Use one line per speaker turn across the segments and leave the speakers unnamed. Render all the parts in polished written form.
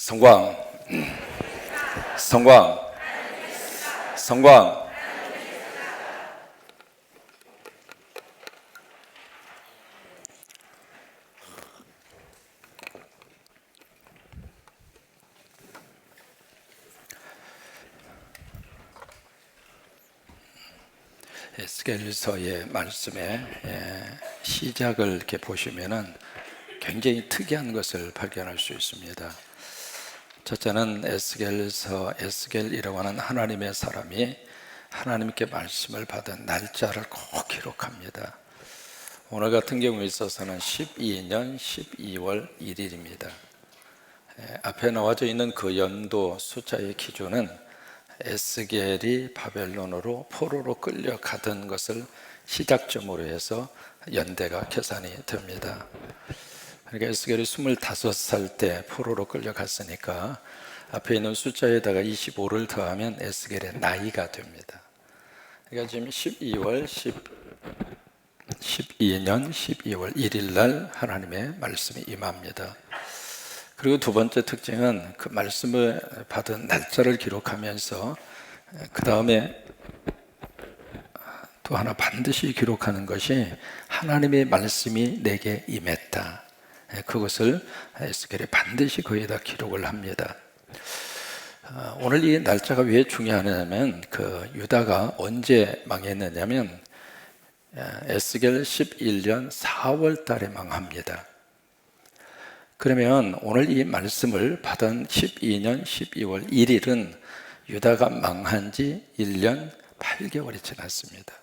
성광, 성광, 성광. 에스겔서의 말씀의 시작을 이렇게 보시면은 굉장히 특이한 것을 발견할 수 있습니다. 첫째는 에스겔이라고 하는 하나님의 사람이 하나님께 말씀을 받은 날짜를 꼭 기록합니다. 오늘 같은 경우에 있어서는 12년 12월 1일입니다. 앞에 나와져 있는 그 연도 숫자의 기준은 에스겔이 바벨론으로 포로로 끌려가던 것을 시작점으로 해서 연대가 계산이 됩니다. 그러니까 에스겔이 25살 때 포로로 끌려갔으니까 앞에 있는 숫자에다가 25를 더하면 에스겔의 나이가 됩니다. 그러니까 지금 12년 12월 1일 날 하나님의 말씀이 임합니다. 그리고 두 번째 특징은 그 말씀을 받은 날짜를 기록하면서 그 다음에 또 하나 반드시 기록하는 것이 하나님의 말씀이 내게 임했다. 그것을 에스겔이 반드시 거기에다 기록을 합니다. 오늘 이 날짜가 왜 중요하냐면 그 유다가 언제 망했느냐면 에스겔 11년 4월 달에 망합니다. 그러면 오늘 이 말씀을 받은 12년 12월 1일은 유다가 망한 지 1년 8개월이 지났습니다.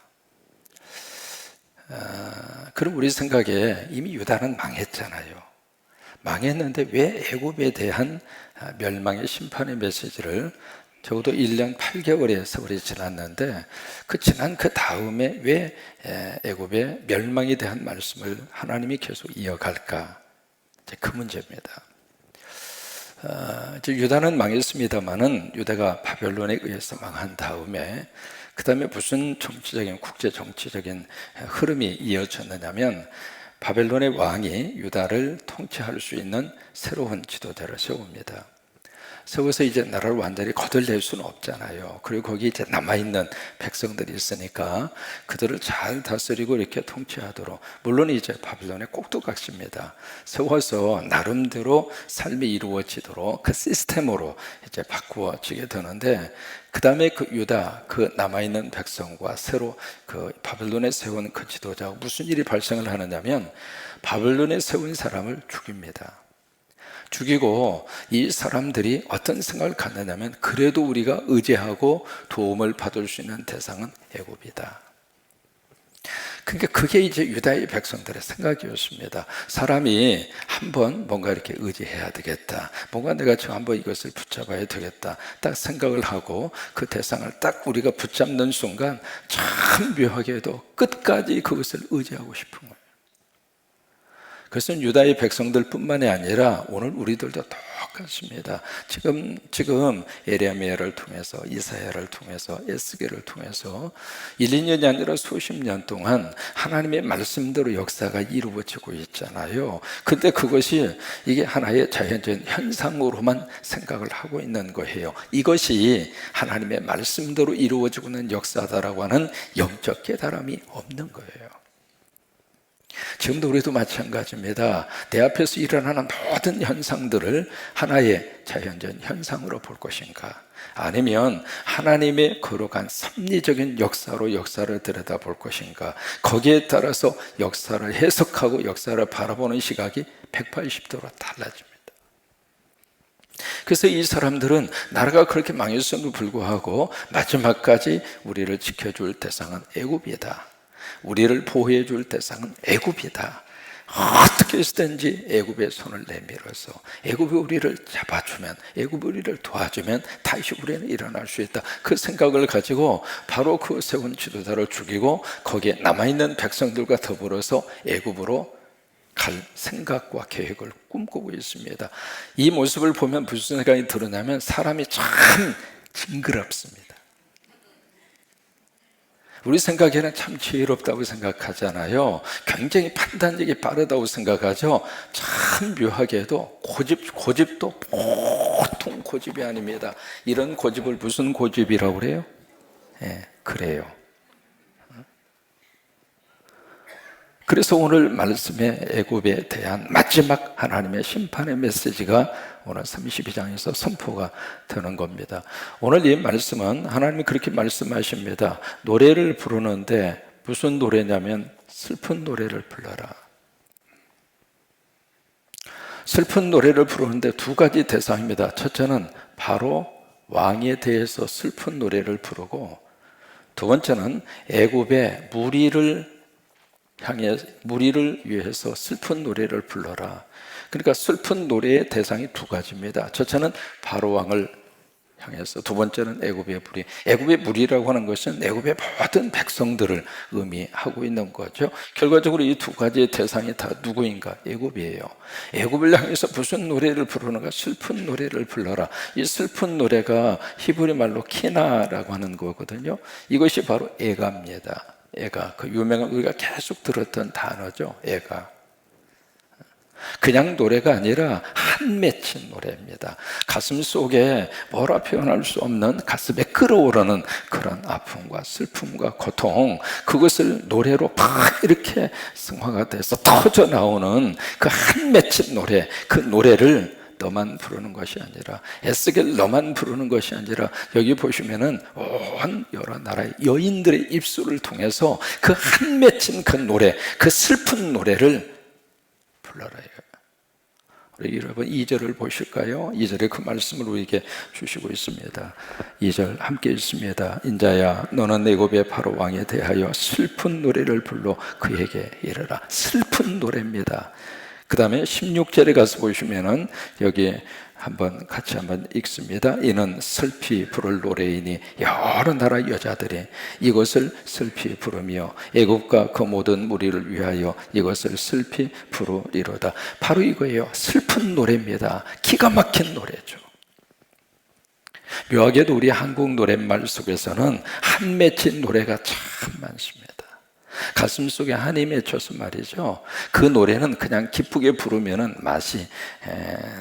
그럼 우리 생각에 이미 유다는 망했잖아요. 망했는데 왜 애굽에 대한 멸망의 심판의 메시지를 적어도 1년 8개월의 세월이 지났는데 지난 그 다음에 왜 애굽의 멸망에 대한 말씀을 하나님이 계속 이어갈까? 그 문제입니다. 유다는 망했습니다만은 유다가 바벨론에 의해서 망한 다음에 그 다음에 무슨 국제 정치적인 흐름이 이어졌느냐면 바벨론의 왕이 유다를 통치할 수 있는 새로운 지도자를 세웁니다. 세워서 이제 나라를 완전히 거들낼 수는 없잖아요. 그리고 거기 이제 남아있는 백성들이 있으니까 그들을 잘 다스리고 이렇게 통치하도록, 물론 이제 바벨론의 꼭두각시입니다. 세워서 나름대로 삶이 이루어지도록 그 시스템으로 이제 바꾸어지게 되는데, 그 다음에 그 유다, 그 남아있는 백성과 새로 그 바벨론에 세운 그 지도자가 무슨 일이 발생을 하느냐면 바벨론에 세운 사람을 죽입니다. 죽이고 이 사람들이 어떤 생각을 갖느냐면 그래도 우리가 의지하고 도움을 받을 수 있는 대상은 애굽이다. 그러니까 그게 이제 유다의 백성들의 생각이었습니다. 사람이 한번 뭔가 이렇게 의지해야 되겠다, 뭔가 내가 지금 한번 이것을 붙잡아야 되겠다 딱 생각을 하고 그 대상을 딱 우리가 붙잡는 순간 참 묘하게도 끝까지 그것을 의지하고 싶은 거예요. 그래서 유다의 백성들 뿐만이 아니라 오늘 우리들도 똑같습니다. 지금 에레미야를 통해서, 이사야를 통해서, 에스겔을 통해서 1, 2년이 아니라 수십 년 동안 하나님의 말씀대로 역사가 이루어지고 있잖아요. 근데 그것이 이게 하나의 자연적인 현상으로만 생각을 하고 있는 거예요. 이것이 하나님의 말씀대로 이루어지고 있는 역사다라고 하는 영적 깨달음이 없는 거예요. 지금도 우리도 마찬가지입니다. 내 앞에서 일어나는 모든 현상들을 하나의 자연적인 현상으로 볼 것인가, 아니면 하나님의 거룩한 섭리적인 역사로 역사를 들여다볼 것인가, 거기에 따라서 역사를 해석하고 역사를 바라보는 시각이 180도로 달라집니다. 그래서 이 사람들은 나라가 그렇게 망했음에도 불구하고 마지막까지 우리를 지켜줄 대상은 애굽이다, 우리를 보호해 줄 대상은 애굽이다, 어떻게 해서든지 애굽의 손을 내밀어서 애굽이 우리를 잡아주면, 애굽이 우리를 도와주면 다시 우리는 일어날 수 있다, 그 생각을 가지고 바로 그 세운 지도자를 죽이고 거기에 남아있는 백성들과 더불어서 애굽으로 갈 생각과 계획을 꿈꾸고 있습니다. 이 모습을 보면 무슨 생각이 드느냐면 사람이 참 징그럽습니다. 우리 생각에는 참 지혜롭다고 생각하잖아요. 굉장히 판단력이 빠르다고 생각하죠. 참 묘하게도 고집도 보통 고집이 아닙니다. 이런 고집을 무슨 고집이라고 그래요? 예, 그래요. 그래서 오늘 말씀의 애굽에 대한 마지막 하나님의 심판의 메시지가 오늘 32장에서 선포가 되는 겁니다. 오늘 이 말씀은 하나님이 그렇게 말씀하십니다. 노래를 부르는데 무슨 노래냐면 슬픈 노래를 불러라. 슬픈 노래를 부르는데 두 가지 대상입니다. 첫째는 바로 왕에 대해서 슬픈 노래를 부르고, 두 번째는 애굽의 무리를 위해서 슬픈 노래를 불러라. 그러니까 슬픈 노래의 대상이 두 가지입니다. 첫째는 바로 왕을 향해서, 두 번째는 애굽의 무리. 애굽의 무리라고 하는 것은 애굽의 모든 백성들을 의미하고 있는 거죠. 결과적으로 이 두 가지의 대상이 다 누구인가? 애굽이에요. 애굽을 향해서 무슨 노래를 부르는가? 슬픈 노래를 불러라. 이 슬픈 노래가 히브리 말로 키나라고 하는 거거든요. 이것이 바로 애가입니다. 애가, 그 유명한, 우리가 계속 들었던 단어죠. 애가. 그냥 노래가 아니라 한 맺힌 노래입니다. 가슴 속에 뭐라 표현할 수 없는, 가슴에 끓어오르는 그런 아픔과 슬픔과 고통, 그것을 노래로 막 이렇게 승화가 돼서 터져 나오는 그 한 맺힌 노래, 그 노래를 너만 부르는 것이 아니라, 에스겔 너만 부르는 것이 아니라, 여기 보시면은 온 여러 나라의 여인들의 입술을 통해서 그 한 맺힌 그 노래, 그 슬픈 노래를 불러라. 우리 여러분 2절을 보실까요? 2절에 그 말씀을 우리에게 주시고 있습니다. 2절 함께 읽습니다. 인자야, 너는 애굽의 바로 왕에 대하여 슬픈 노래를 불러 그에게 이르라. 슬픈 노래입니다. 그 다음에 16절에 가서 보시면은 여기 같이 한번 읽습니다. 이는 슬피 부를 노래이니 여러 나라 여자들이 이것을 슬피 부르며 애굽과 그 모든 무리를 위하여 이것을 슬피 부르리로다. 바로 이거예요. 슬픈 노래입니다. 기가 막힌 노래죠. 묘하게도 우리 한국 노랫말 속에서는 한 맺힌 노래가 참 많습니다. 가슴 속에 한이 맺혀서 말이죠. 그 노래는 그냥 기쁘게 부르면은 맛이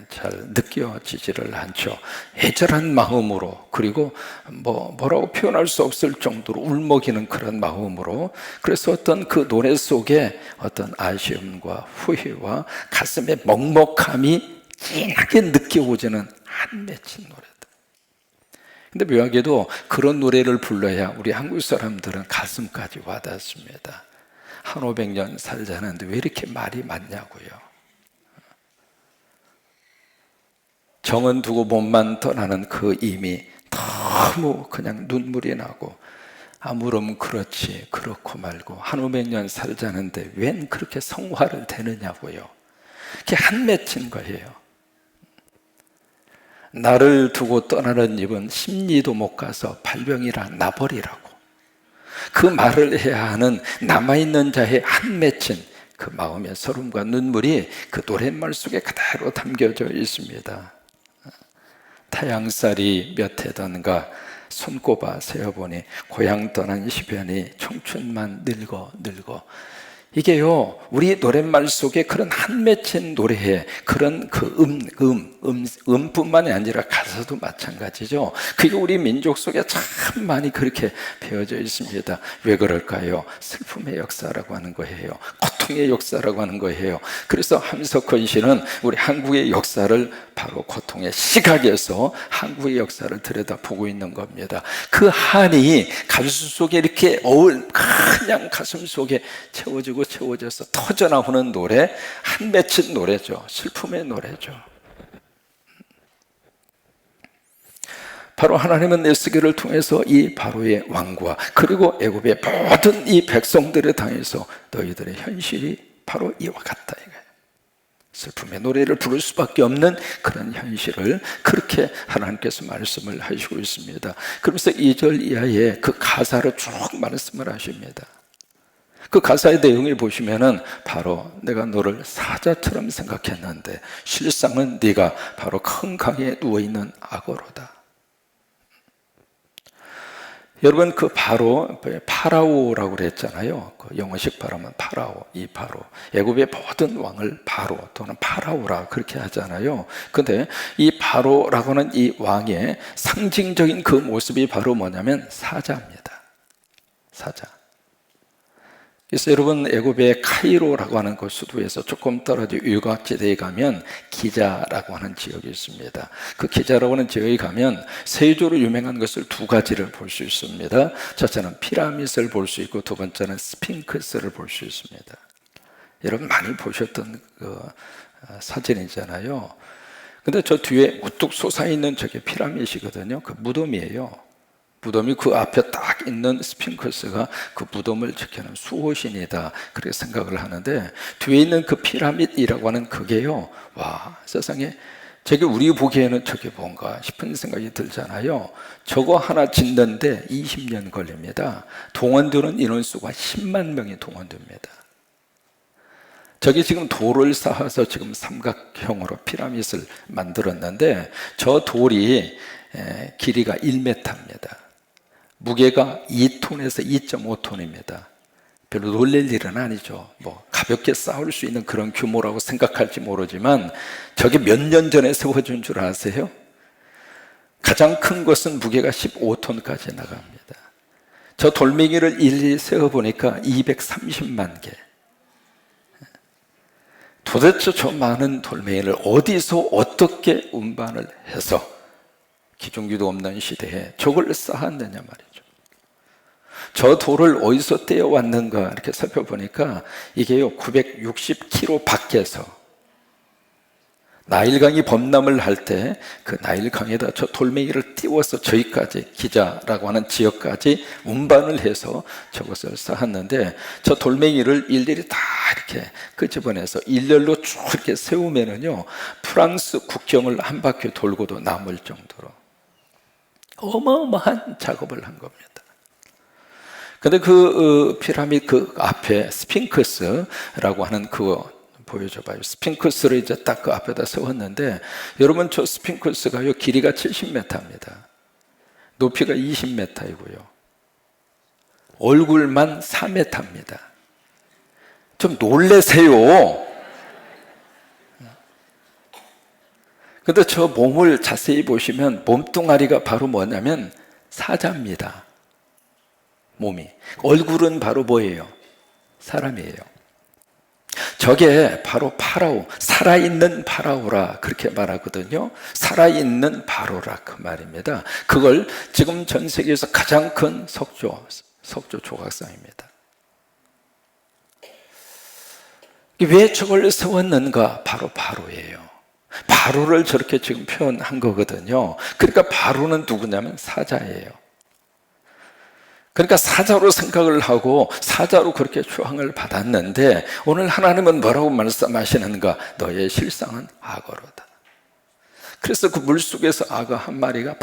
잘 느껴지지를 않죠. 애절한 마음으로, 그리고 뭐라고 표현할 수 없을 정도로 울먹이는 그런 마음으로, 그래서 어떤 그 노래 속에 어떤 아쉬움과 후회와 가슴의 먹먹함이 진하게 느껴오지는 한 맺힌 노래. 근데 묘하게도 그런 노래를 불러야 우리 한국 사람들은 가슴까지 와닿습니다. 1500년 살자는데 왜 이렇게 말이 많냐고요. 정은 두고 몸만 떠나는 그 임이 너무 그냥 눈물이 나고, 아무렴 그렇지 그렇고 말고 1500년 살자는데 웬 그렇게 성화를 대느냐고요. 그게 한 맺힌 거예요. 나를 두고 떠나는 입은 십리도 못 가서 발병이라 나버리라고, 그 말을 해야 하는 남아있는 자의 한 맺힌 그 마음의 서름과 눈물이 그 노랫말 속에 그대로 담겨져 있습니다. 타양살이 몇 해던가 손꼽아 세어보니 고향 떠난 시변이 청춘만 늙어. 이게요, 우리 노랫말 속에 그런 한 맺힌 노래에 그런 그 음뿐만이 아니라 가사도 마찬가지죠. 그게 우리 민족 속에 참 많이 그렇게 배어져 있습니다. 왜 그럴까요? 슬픔의 역사라고 하는 거예요. 고통의 역사라고 하는 거예요. 그래서 함석헌 씨는 우리 한국의 역사를 바로 고통의 시각에서 한국의 역사를 들여다보고 있는 겁니다. 그 한이 가슴 속에 이렇게 그냥 가슴 속에 채워져서 터져나오는 노래, 한 맺힌 노래죠. 슬픔의 노래죠. 바로 하나님은 에스겔을 통해서 이 바로의 왕과 그리고 애굽의 모든 이 백성들을 당해서 너희들의 현실이 바로 이와 같다 이거예요. 슬픔의 노래를 부를 수밖에 없는 그런 현실을 그렇게 하나님께서 말씀을 하시고 있습니다. 그러면서 2절 이하에 그 가사를 쭉 말씀을 하십니다. 그 가사의 내용을 보시면은 바로 내가 너를 사자처럼 생각했는데 실상은 네가 바로 큰 강에 누워있는 악어로다. 여러분 그 바로 파라오라고 그랬잖아요. 그 영어식 발음은 파라오, 이 바로 애굽의 모든 왕을 바로 또는 파라오라 그렇게 하잖아요. 근데 이 바로라고 하는 이 왕의 상징적인 그 모습이 바로 뭐냐면 사자입니다. 사자. 그래서 여러분 애굽의 카이로라고 하는 그 수도에서 조금 떨어져 유곽지대에 가면 기자라고 하는 지역이 있습니다. 그 기자라고 하는 지역에 가면 세조로 유명한 것을 두 가지를 볼 수 있습니다. 첫째는 피라밋을 볼 수 있고 두 번째는 스핑크스를 볼 수 있습니다. 여러분 많이 보셨던 그 사진이잖아요. 근데 저 뒤에 우뚝 솟아있는 저게 피라밋이거든요. 그 무덤이에요. 무덤이 그 앞에 딱 있는 스핑크스가 그 무덤을 지키는 수호신이다 그렇게 생각을 하는데, 뒤에 있는 그 피라밋이라고 하는 그게요, 와 세상에 저게 우리 보기에는 저게 뭔가 싶은 생각이 들잖아요. 저거 하나 짓는데 20년 걸립니다. 동원되는 인원수가 10만 명이 동원됩니다. 저게 지금 돌을 쌓아서 지금 삼각형으로 피라밋을 만들었는데 저 돌이 길이가 1m입니다. 무게가 2톤에서 2.5톤입니다. 별로 놀랄 일은 아니죠. 뭐 가볍게 쌓을 수 있는 그런 규모라고 생각할지 모르지만 저게 몇 년 전에 세워진 줄 아세요? 가장 큰 것은 무게가 15톤까지 나갑니다. 저 돌멩이를 일일이 세어보니까 230만 개. 도대체 저 많은 돌멩이를 어디서 어떻게 운반을 해서 기중기도 없는 시대에 저걸 쌓았느냐 말이죠. 저 돌을 어디서 떼어왔는가 이렇게 살펴보니까 이게요 960km 밖에서 나일강이 범람을 할 때 그 나일강에다 저 돌멩이를 띄워서 저기까지 기자라고 하는 지역까지 운반을 해서 저것을 쌓았는데, 저 돌멩이를 일일이 다 이렇게 끄집어내서 일렬로 쭉 이렇게 세우면은요 프랑스 국경을 한 바퀴 돌고도 남을 정도로 어마어마한 작업을 한 겁니다. 근데 그 피라밋 그 앞에 스핑크스라고 하는 그거 보여줘봐요. 스핑크스를 이제 딱 그 앞에다 세웠는데, 여러분 저 스핑크스가요 길이가 70m입니다. 높이가 20m이고요. 얼굴만 4m입니다. 좀 놀래세요. 근데 저 몸을 자세히 보시면 몸뚱아리가 바로 뭐냐면 사자입니다. 몸이. 얼굴은 바로 뭐예요? 사람이에요. 저게 바로 파라오, 살아있는 파라오라 그렇게 말하거든요. 살아있는 바로라 그 말입니다. 그걸 지금 전 세계에서 가장 큰 석조 조각상입니다. 왜 저걸 세웠는가? 바로 바로예요. 바로를 저렇게 지금 표현한 거거든요. 그러니까 바로는 누구냐면 사자예요. 그러니까 사자로 생각을 하고 사자로 그렇게 추앙을 받았는데, 오늘 하나님은 뭐라고 말씀하시는가? 너의 실상은 악어로다. 그래서 그 물속에서 악어 한 마리가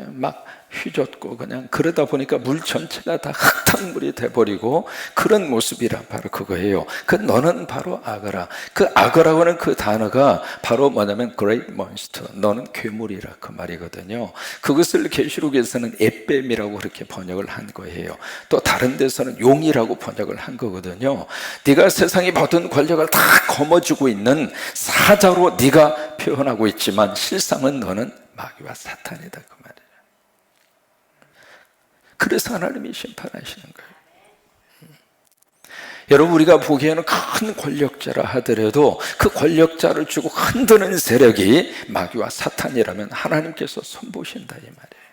막 휘젓고 그냥 그러다 보니까 물 전체가 다 흙탕물이 돼버리고 그런 모습이라 바로 그거예요. 그 너는 바로 악어라. 그 악어라고 하는 그 단어가 바로 뭐냐면 great monster, 너는 괴물이라 그 말이거든요. 그것을 계시록에서는 에뱀이라고 그렇게 번역을 한 거예요. 또 다른 데서는 용이라고 번역을 한 거거든요. 네가 세상의 모든 권력을 다 거머쥐고 있는 사자로 네가 표현하고 있지만 실상은 너는 마귀와 사탄이다 그 말이에요. 그래서 하나님이 심판하시는 거예요. 여러분 우리가 보기에는 큰 권력자라 하더라도 그 권력자를 주고 흔드는 세력이 마귀와 사탄이라면 하나님께서 손보신다 이 말이에요.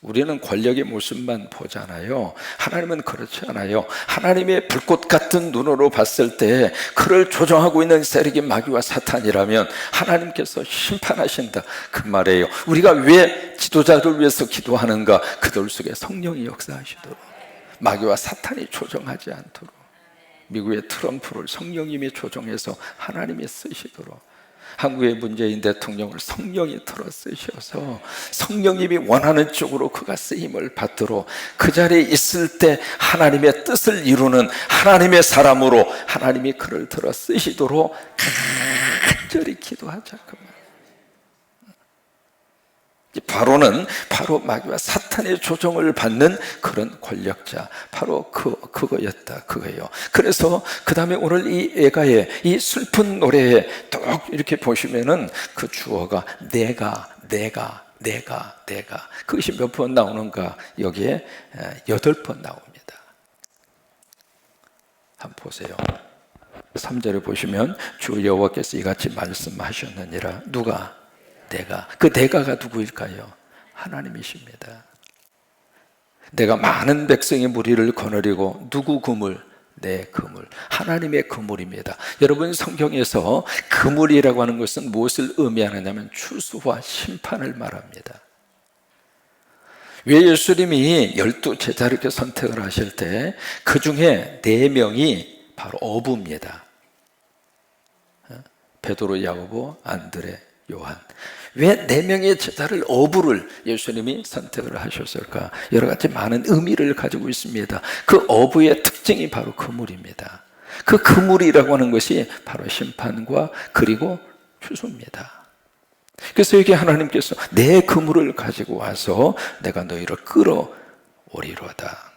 우리는 권력의 모습만 보잖아요. 하나님은 그렇지 않아요. 하나님의 불꽃 같은 눈으로 봤을 때 그를 조종하고 있는 세력이 마귀와 사탄이라면 하나님께서 심판하신다 그 말이에요. 우리가 왜 지도자를 위해서 기도하는가? 그들 속에 성령이 역사하시도록, 마귀와 사탄이 조종하지 않도록, 미국의 트럼프를 성령님이 조종해서 하나님이 쓰시도록, 한국의 문재인 대통령을 성령이 들어 쓰셔서 성령님이 원하는 쪽으로 그가 쓰임을 받도록, 그 자리에 있을 때 하나님의 뜻을 이루는 하나님의 사람으로 하나님이 그를 들어 쓰시도록 간절히 기도하자 그 말. 바로는 바로 마귀와 사탄 사탄의 조종을 받는 그런 권력자, 바로 그거예요. 그래서 그 다음에 오늘 이 애가의 이 슬픈 노래에 또 이렇게 보시면은 그 주어가 내가 그것이 몇 번 나오는가? 여기에 8번 나옵니다. 한번 보세요. 3절에 보시면 주 여호와께서 이같이 말씀하셨느니라. 누가? 내가. 그 내가가 누구일까요? 하나님이십니다. 내가 많은 백성의 무리를 거느리고 누구 그물? 내 그물. 하나님의 그물입니다. 여러분, 성경에서 그물이라고 하는 것은 무엇을 의미하느냐면 추수와 심판을 말합니다. 왜 예수님이 12제자를 이렇게 선택을 하실 때 그 중에 4명이 바로 어부입니다. 베드로, 야고보, 안드레, 요한. 왜 4명의 제자를 어부를 예수님이 선택을 하셨을까? 여러 가지 많은 의미를 가지고 있습니다. 그 어부의 특징이 바로 그물입니다. 그 그물이라고 하는 것이 바로 심판과 그리고 추수입니다. 그래서 여기 하나님께서 내 그물을 가지고 와서 내가 너희를 끌어오리로다.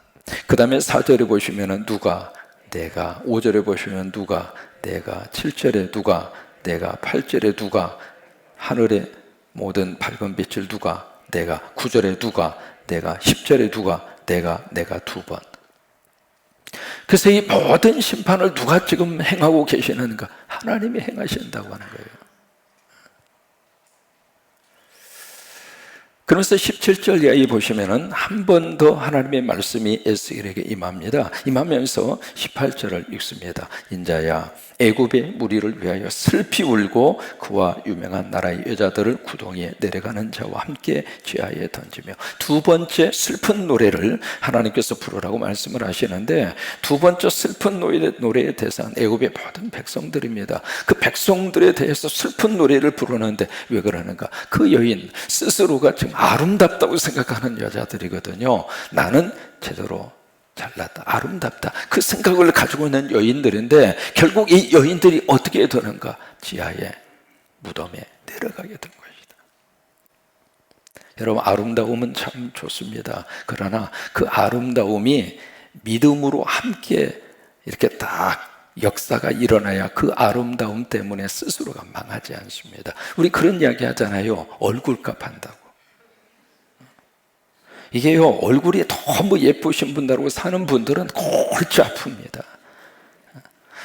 그 다음에 4절에 보시면 누가? 내가. 5절에 보시면 누가? 내가. 7절에 누가? 내가. 8절에 누가? 하늘의 모든 밝은 빛을 누가? 내가. 9절에 누가? 내가. 10절에 누가? 내가 2번. 그래서 이 모든 심판을 누가 지금 행하고 계시는가? 하나님이 행하신다고 하는 거예요. 그러면서 17절 이하에 보시면은 한 번 더 하나님의 말씀이 에스겔에게 임합니다. 임하면서 18절을 읽습니다. 인자야, 애굽의 무리를 위하여 슬피 울고 그와 유명한 나라의 여자들을 구덩이에 내려가는 자와 함께 지하에 던지며. 두 번째 슬픈 노래를 하나님께서 부르라고 말씀을 하시는데, 두 번째 슬픈 노래의 대상은 애굽의 모든 백성들입니다. 그 백성들에 대해서 슬픈 노래를 부르는데 왜 그러는가? 그 여인 스스로가 지금 아름답다고 생각하는 여자들이거든요. 나는 제대로 잘났다, 아름답다, 그 생각을 가지고 있는 여인들인데 결국 이 여인들이 어떻게 되는가? 지하에 무덤에 내려가게 된 것이다. 여러분, 아름다움은 참 좋습니다. 그러나 그 아름다움이 믿음으로 함께 이렇게 딱 역사가 일어나야 그 아름다움 때문에 스스로가 망하지 않습니다. 우리 그런 이야기 하잖아요. 얼굴값 한다고. 이게요, 얼굴이 너무 예쁘신 분들하고 사는 분들은 골치 아픕니다.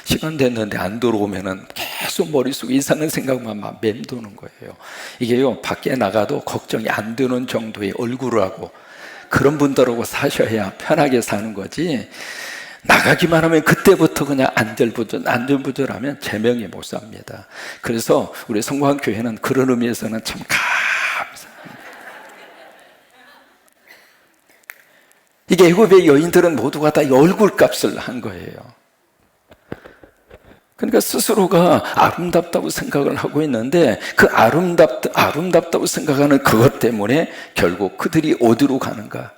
시간 됐는데 안 들어오면은 계속 머릿속에 이상한 생각만 막 맴도는 거예요. 이게요, 밖에 나가도 걱정이 안 되는 정도의 얼굴을 하고 그런 분들하고 사셔야 편하게 사는 거지, 나가기만 하면 그때부터 그냥 안절부절하면 제명이 못 삽니다. 그래서 우리 성광교회는 그런 의미에서는 참 이게 애굽의 여인들은 모두가 다 얼굴값을 한 거예요. 그러니까 스스로가 아름답다고 생각을 하고 있는데 그 아름답다고 생각하는 그것 때문에 결국 그들이 어디로 가는가?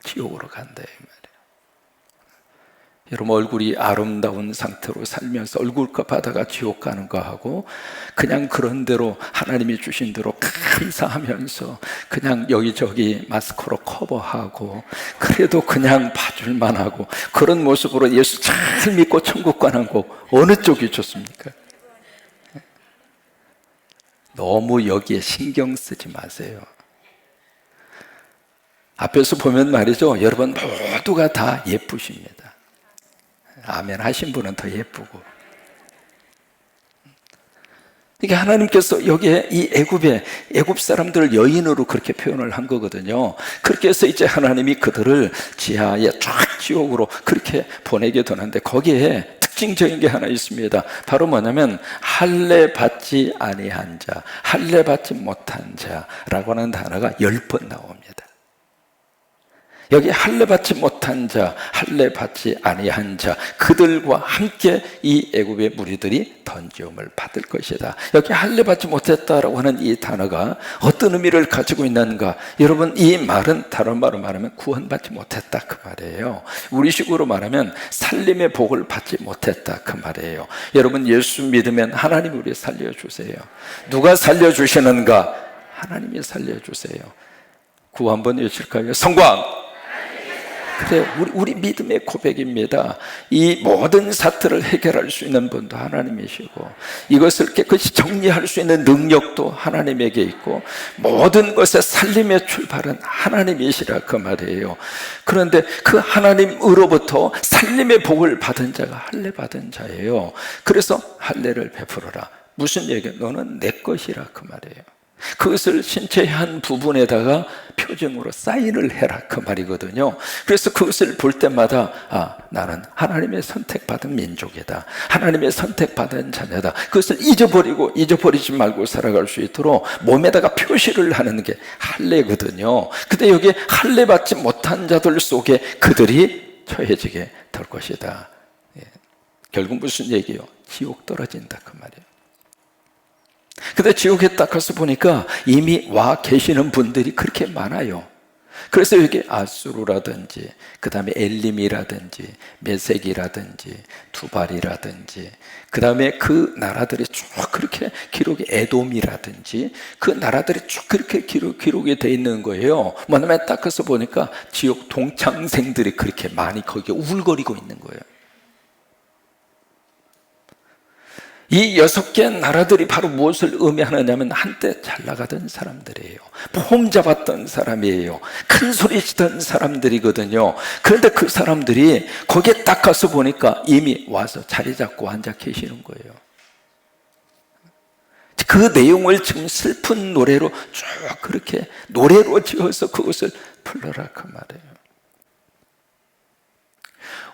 지옥으로 간다 이 말이에요. 여러분, 얼굴이 아름다운 상태로 살면서 얼굴값 하다가 지옥 가는 거하고 그냥 그런 대로 하나님이 주신 대로 감사하면서 그냥 여기저기 마스크로 커버하고 그래도 그냥 봐줄만 하고 그런 모습으로 예수 잘 믿고 천국 가는 거, 어느 쪽이 좋습니까? 너무 여기에 신경 쓰지 마세요. 앞에서 보면 말이죠, 여러분 모두가 다 예쁘십니다. 아멘 하신 분은 더 예쁘고. 이게 하나님께서 여기에 이 애굽 사람들을 여인으로 그렇게 표현을 한 거거든요. 그렇게 해서 이제 하나님이 그들을 지하에 쫙 지옥으로 그렇게 보내게 되는데 거기에 특징적인 게 하나 있습니다. 바로 뭐냐면 할례 받지 아니한 자, 할례 받지 못한 자라고 하는 단어가 10번 나옵니다. 여기 할례 받지 못한 자, 할례 받지 아니한 자, 그들과 함께 이 애굽의 무리들이 던지움을 받을 것이다. 여기 할례 받지 못했다라고 하는 이 단어가 어떤 의미를 가지고 있는가? 여러분, 이 말은 다른 말로 말하면 구원받지 못했다 그 말이에요. 우리식으로 말하면 살림의 복을 받지 못했다 그 말이에요. 여러분, 예수 믿으면 하나님이 우리 살려주세요. 누가 살려주시는가? 하나님이 살려주세요. 구호 한번 외칠까요? 성광! 그래, 우리 믿음의 고백입니다. 이 모든 사태를 해결할 수 있는 분도 하나님이시고, 이것을 깨끗이 정리할 수 있는 능력도 하나님에게 있고, 모든 것의 살림의 출발은 하나님이시라 그 말이에요. 그런데 그 하나님으로부터 살림의 복을 받은 자가 할례 받은 자예요. 그래서 할례를 베풀어라. 무슨 얘기야? 너는 내 것이라 그 말이에요. 그것을 신체의 한 부분에다가 표정으로 사인을 해라 그 말이거든요. 그래서 그것을 볼 때마다 나는 하나님의 선택받은 민족이다, 하나님의 선택받은 자녀다, 그것을 잊어버리지 말고 살아갈 수 있도록 몸에다가 표시를 하는 게 할례거든요. 근데 여기에 할례 받지 못한 자들 속에 그들이 처해지게 될 것이다. 결국 무슨 얘기예요? 지옥 떨어진다 그 말이에요. 근데 지옥에 딱 가서 보니까 이미 와 계시는 분들이 그렇게 많아요. 그래서 여기 아수르라든지, 그 다음에 엘림이라든지, 메색이라든지, 두발이라든지, 그 다음에 그 나라들이 쭉 그렇게 기록이, 에돔이라든지, 그 나라들이 쭉 그렇게 기록이 돼 있는 거예요. 뭐냐면 딱 가서 보니까 지옥 동창생들이 그렇게 많이 거기에 우글거리고 있는 거예요. 이 6개 나라들이 바로 무엇을 의미하느냐면 한때 잘 나가던 사람들이에요. 폼 잡았던 사람이에요. 큰 소리 치던 사람들이거든요. 그런데 그 사람들이 거기에 딱 가서 보니까 이미 와서 자리 잡고 앉아 계시는 거예요. 그 내용을 지금 슬픈 노래로 쭉 그렇게 노래로 지어서 그것을 불러라 그 말이에요.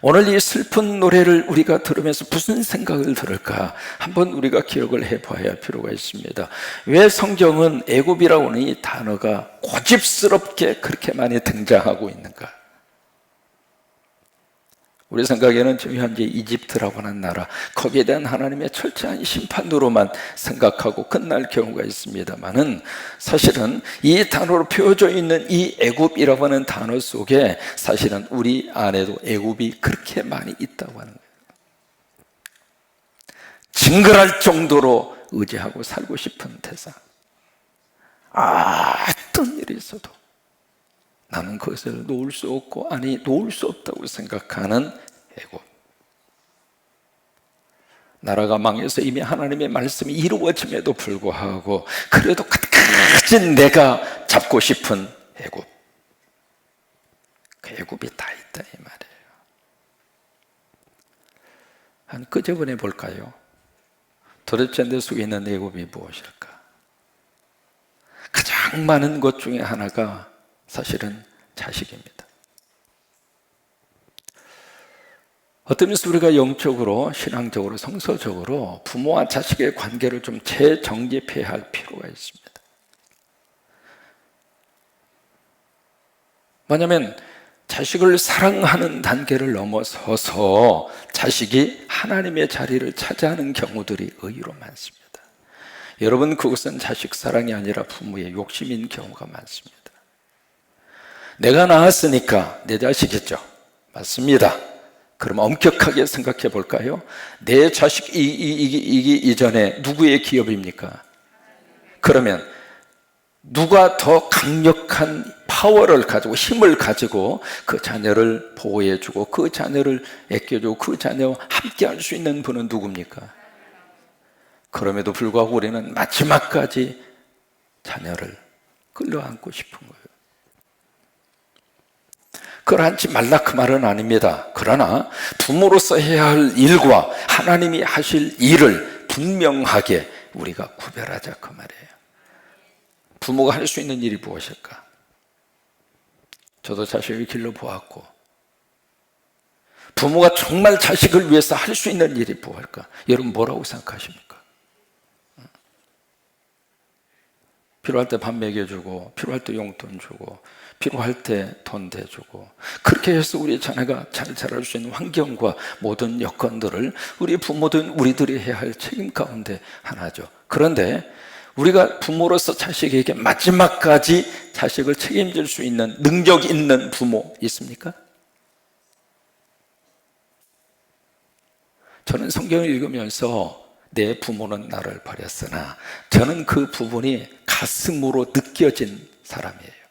오늘 이 슬픈 노래를 우리가 들으면서 무슨 생각을 들을까? 한번 우리가 기억을 해봐야 할 필요가 있습니다. 왜 성경은 애굽이라고 하는 이 단어가 고집스럽게 그렇게 많이 등장하고 있는가? 우리 생각에는 지금 현재 이집트라고 하는 나라, 거기에 대한 하나님의 철저한 심판으로만 생각하고 끝날 경우가 있습니다만은, 사실은 이 단어로 표어져 있는 이 애굽이라고 하는 단어 속에 사실은 우리 안에도 애굽이 그렇게 많이 있다고 하는 거예요. 징그랄 정도로 의지하고 살고 싶은 대상, 어떤 일이 있어도 나는 그것을 놓을 수 없고, 아니 놓을 수 없다고 생각하는 애굽. 나라가 망해서 이미 하나님의 말씀이 이루어짐에도 불구하고 그래도 끝까지 내가 잡고 싶은 애굽. 그 애굽이 다 있다 이 말이에요. 한 끄집어내 볼까요? 도대체 내 속에 있는 애굽이 무엇일까? 가장 많은 것 중에 하나가 사실은 자식입니다. 어떤 면에서 우리가 영적으로, 신앙적으로, 성서적으로 부모와 자식의 관계를 좀 재정립해야 할 필요가 있습니다. 뭐냐면 자식을 사랑하는 단계를 넘어서서 자식이 하나님의 자리를 차지하는 경우들이 의외로 많습니다. 여러분, 그것은 자식 사랑이 아니라 부모의 욕심인 경우가 많습니다. 내가 낳았으니까 내 자식이죠. 맞습니다. 그럼 엄격하게 생각해 볼까요? 내 자식 이기 이전에 누구의 기업입니까? 그러면 누가 더 강력한 파워를 가지고, 힘을 가지고 그 자녀를 보호해주고 그 자녀를 아껴주고 그 자녀와 함께 할 수 있는 분은 누굽니까? 그럼에도 불구하고 우리는 마지막까지 자녀를 끌어안고 싶은 거예요. 끌어안지 말라 그 말은 아닙니다. 그러나 부모로서 해야 할 일과 하나님이 하실 일을 분명하게 우리가 구별하자 그 말이에요. 부모가 할 수 있는 일이 무엇일까? 저도 자식을 길러보았고, 부모가 정말 자식을 위해서 할 수 있는 일이 무엇일까? 여러분 뭐라고 생각하십니까? 필요할 때 밥 먹여주고, 필요할 때 용돈 주고, 필요할 때 돈 대주고, 그렇게 해서 우리 자녀가 잘 자랄 수 있는 환경과 모든 여건들을 우리 부모든 우리들이 해야 할 책임 가운데 하나죠. 그런데 우리가 부모로서 자식에게 마지막까지 자식을 책임질 수 있는 능력 있는 부모 있습니까? 저는 성경을 읽으면서 내 부모는 나를 버렸으나, 저는 그 부분이 가슴으로 느껴진 사람이에요.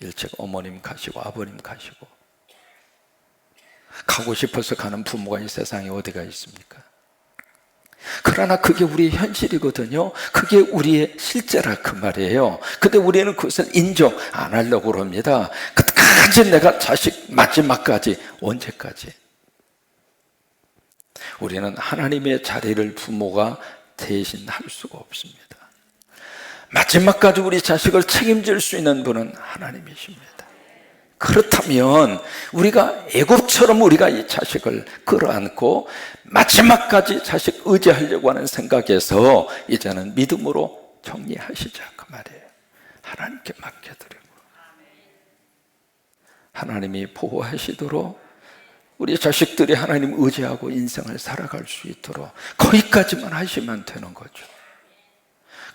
일찍 어머님 가시고 아버님 가시고, 가고 싶어서 가는 부모가 이 세상에 어디가 있습니까? 그러나 그게 우리의 현실이거든요. 그게 우리의 실제라 그 말이에요. 근데 우리는 그것을 인정 안 하려고 합니다. 끝까지 내가 자식 마지막까지, 언제까지? 우리는 하나님의 자리를 부모가 대신할 수가 없습니다. 마지막까지 우리 자식을 책임질 수 있는 분은 하나님이십니다. 그렇다면 우리가 애굽처럼 우리가 이 자식을 끌어안고 마지막까지 자식 의지하려고 하는 생각에서 이제는 믿음으로 정리하시자 그 말이에요. 하나님께 맡겨드리고 하나님이 보호하시도록 우리 자식들이 하나님 의지하고 인생을 살아갈 수 있도록 거기까지만 하시면 되는 거죠.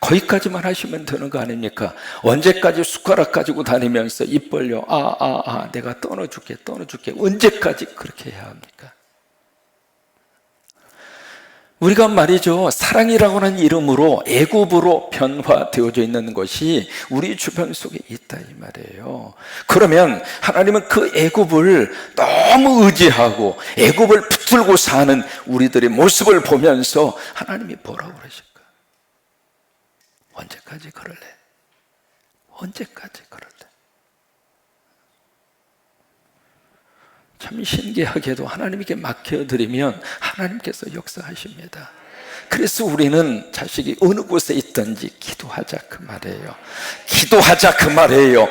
거기까지만 하시면 되는 거 아닙니까? 언제까지 숟가락 가지고 다니면서 입 벌려 내가 떠넣어줄게 언제까지 그렇게 해야 합니까? 우리가 말이죠, 사랑이라고 하는 이름으로 애굽으로 변화되어져 있는 것이 우리 주변 속에 있다 이 말이에요. 그러면 하나님은 그 애굽을 너무 의지하고 애굽을 붙들고 사는 우리들의 모습을 보면서 하나님이 뭐라고 그러실까? 언제까지 그럴래? 언제까지 그럴래? 참 신기하게도 하나님께 맡겨드리면 하나님께서 역사하십니다. 그래서 우리는 자식이 어느 곳에 있든지 기도하자 그 말이에요. 기도하자 그 말이에요.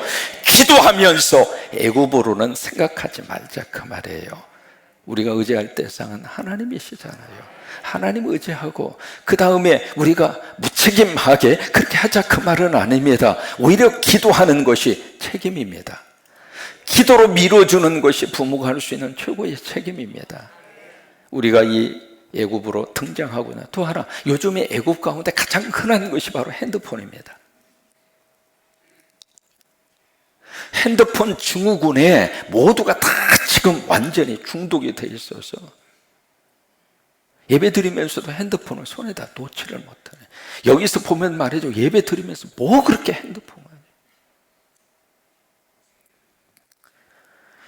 기도하면서 애굽으로는 생각하지 말자 그 말이에요. 우리가 의지할 대상은 하나님이시잖아요. 하나님 의지하고 그 다음에 우리가 무책임하게 그렇게 하자 그 말은 아닙니다. 오히려 기도하는 것이 책임입니다. 기도로 밀어주는 것이 부모가 할 수 있는 최고의 책임입니다. 우리가 이 애굽으로 등장하고나 또 하나, 요즘에 애굽 가운데 가장 흔한 것이 바로 핸드폰입니다. 핸드폰 증후군에 모두가 다 지금 완전히 중독이 돼 있어서 예배 드리면서도 핸드폰을 손에다 놓지를 못하네. 여기서 보면 말이죠, 예배 드리면서 뭐 그렇게 핸드폰을,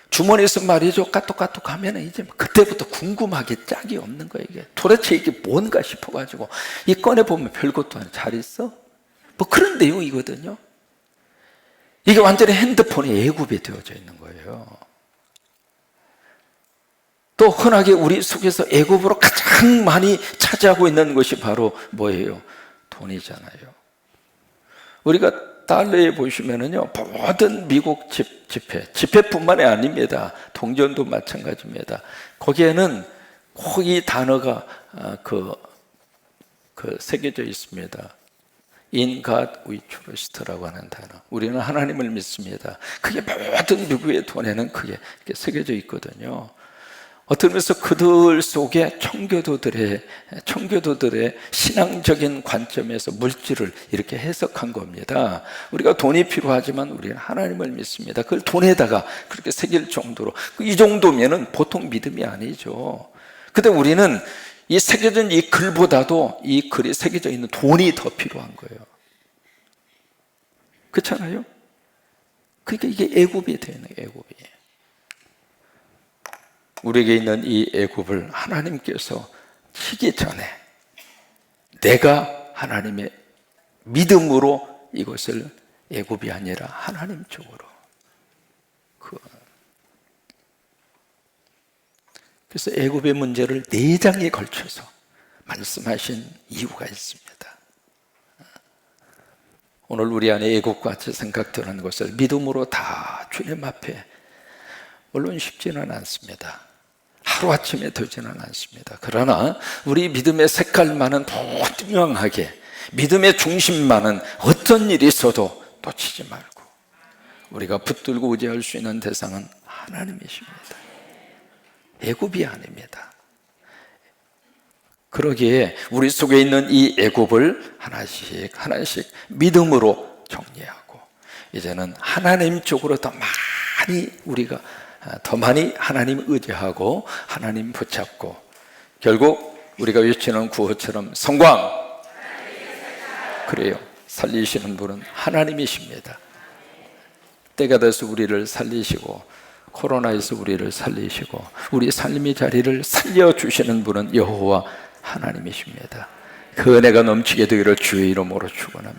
주머니에서 말이죠 까똑까똑 하면 이제 그때부터 궁금하게 짝이 없는 거예요. 이게 도대체 이게 뭔가 싶어가지고 이 꺼내보면 별것도 아니고 잘 있어? 뭐 그런 내용이거든요. 이게 완전히 핸드폰이 애굽이 되어져 있는 거예요. 또 흔하게 우리 속에서 애굽으로 가장 많이 차지하고 있는 것이 바로 뭐예요? 돈이잖아요. 우리가 달러에 보시면은요, 모든 미국 집회뿐만이 아닙니다. 동전도 마찬가지입니다. 거기에는 꼭 이 단어가 새겨져 있습니다. In God we trust라고 하는 단어. 우리는 하나님을 믿습니다. 그게 모든 미국의 돈에는 그게 새겨져 있거든요. 어떤 면에서 그들 속에 청교도들의 신앙적인 관점에서 물질을 이렇게 해석한 겁니다. 우리가 돈이 필요하지만 우리는 하나님을 믿습니다. 그걸 돈에다가 그렇게 새길 정도로, 이 정도면은 보통 믿음이 아니죠. 근데 우리는 이 새겨진 이 글보다도 이 글이 새겨져 있는 돈이 더 필요한 거예요. 그렇잖아요? 그러니까 이게 애굽이 되는 애굽이. 우리에게 있는 이 애굽을 하나님께서 치기 전에 내가 하나님의 믿음으로 이것을 애굽이 아니라 하나님 쪽으로. 그래서 애굽의 문제를 4장에 걸쳐서 말씀하신 이유가 있습니다. 오늘 우리 안에 애굽과 같이 생각되는 것을 믿음으로 다 주님 앞에, 물론 쉽지는 않습니다. 하루아침에 되지는 않습니다. 그러나 우리 믿음의 색깔만은 분명하게, 믿음의 중심만은 어떤 일이 있어도 놓치지 말고 우리가 붙들고 의지할 수 있는 대상은 하나님이십니다. 애굽이 아닙니다. 그러기에 우리 속에 있는 이 애굽을 하나씩 하나씩 믿음으로 정리하고 이제는 하나님 쪽으로 더 많이 하나님 의지하고 하나님 붙잡고, 결국 우리가 외치는 구호처럼 성광, 그래요, 살리시는 분은 하나님이십니다. 때가 돼서 우리를 살리시고 코로나에서 우리를 살리시고 우리 삶의 자리를 살려주시는 분은 여호와 하나님이십니다. 그 은혜가 넘치게 되기를 주의 이름으로 축원합니다.